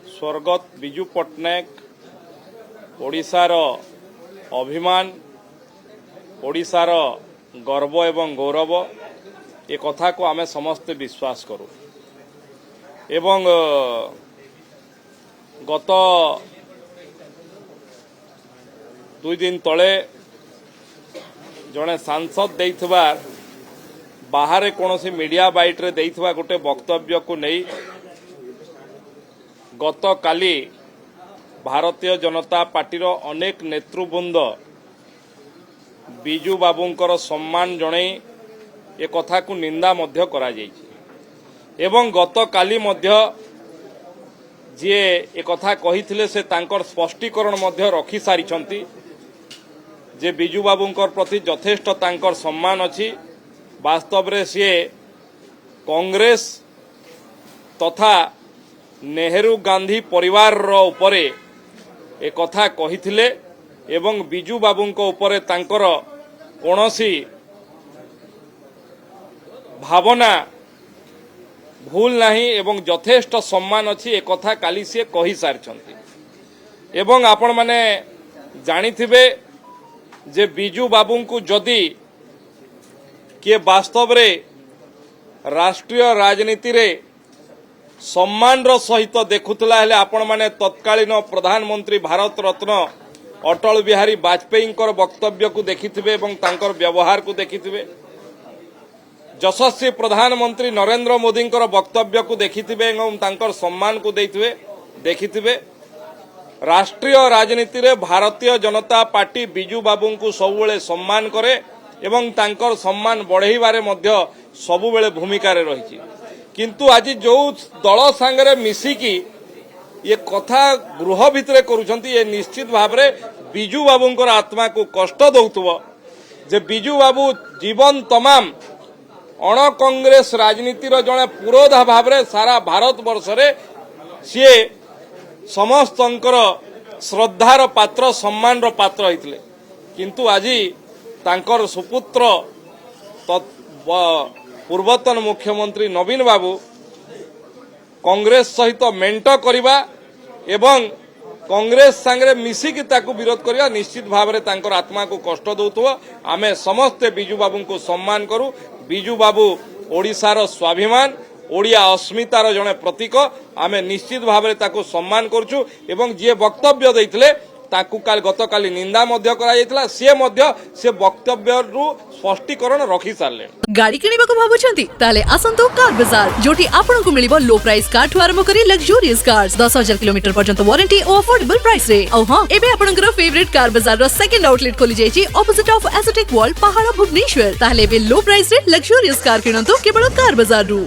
स्वर्गत विजु पट्टनायक ओडिशार अभिमान ओडिशार गर्व एवं गौरव ए कथा को आमे समस्ते विश्वास करू एवं गत 2 दिन तले जड़े सांसद देइथबा बाहर कौन मीडिया बाइट रे देइथबा गोटे वक्तव्य को नहीं गत काली भारतीय जनता पार्टीर अनेक नेतृवृंद बिजू बाबूंकर सम्मान जणे ए कथा को निंदा मध्य करा जायछि एवं गत काली मध्य जे ए कथा कहिथिले से तांकर स्पष्टीकरण मध्य रखि सारिछंती जे बिजू बाबूंकर प्रति यथेष्ट तांकर सम्मान अछि। वास्तव रे से कांग्रेस तथा नेहरू गांधी परिवार रो उपरे ए कथा कहिथिले एवं बिजू बाबूंको उपरे तांकर कोनोसी भावना भूल नहीं एवं यथेष्ट सम्मान अछि ए कथा काली से कहि सारछंती एवं आपण माने जानिथिबे जे बिजू बाबूंको जदि के वास्तव रे राष्ट्रीय राजनीति रे सम्मान रो सहित देखुतला हेले आपण माने तत्कालीन प्रधानमंत्री भारत रत्न अटल बिहारी वाजपेयी वक्तव्य को देखिथिबे एवं तांकर व्यवहार को देखिथिबे। यशस्वी प्रधानमंत्री नरेंद्र मोदी वक्तव्य को देखिथिबे एवं तांकर सम्मान को देखिथिबे। राष्ट्रीय राजनीति रे भारतीय जनता पार्टी बिजू बाबू को सबुबले सम्मान करे एवं तांकर सम्मान बढ़ाइबारे मध्य सबुबले भूमिका रे रहिछि। किंतु आज जो दल सांगरे मिसिकी ये कथा गृह भितरे करूछंती ये निश्चित भाव रे बिजू बाबूंकर आत्मा को कष्ट दउथबो जे बिजू बाबू जीवन तमाम अण कांग्रेस राजनीति रो जणे पुरोधा भाव रे सारा भारत वर्ष रे सी समस्तंकर श्रद्धार पात्र सम्मान रो पात्र होइतले। किंतु आज तांकर सुपुत्र पूर्वतन मुख्यमंत्री नवीन बाबू कांग्रेस सहित मेंट करिबा एवं कांग्रेस सांगरे मिसिकी ताकू विरोध करिया निश्चित भाव रे तांकर आत्मा को कष्ट दउथबो। आमे समस्त बिजू बाबू को सम्मान करू। बिजू बाबू ओडिशार स्वाभिमान ओडिया अस्मितार जने प्रतीक आमे निश्चित भाव रे ताकू सम्मान करछु एवं जे वक्तव्य दैथिले ताकू काल गतकाली निंदा मध्य करा जायतिला से वक्तव्य रु स्पष्टीकरण रखि सारले। गाड़ी किनिबाको भाबुछंती ताले आसंतो कार बाजार जोटी आपनको मिलिबो लो प्राइस कार ठु आरंभ करी लग्जरियस कार्स 10,000 किलोमीटर पर्यंत वारंटी और अफोर्डेबल प्राइस रे। औ हां एबे आपनकर फेवरेट कार बाजार रो सेकंड आउटलेट खोली जायछि ऑपोजिट ऑफ एस्थेटिक वॉल पहाड़ भुवनेश्वर। ताले एबे लो प्राइस रे लग्जरियस कार किनंतो केवल कार बाजार रु।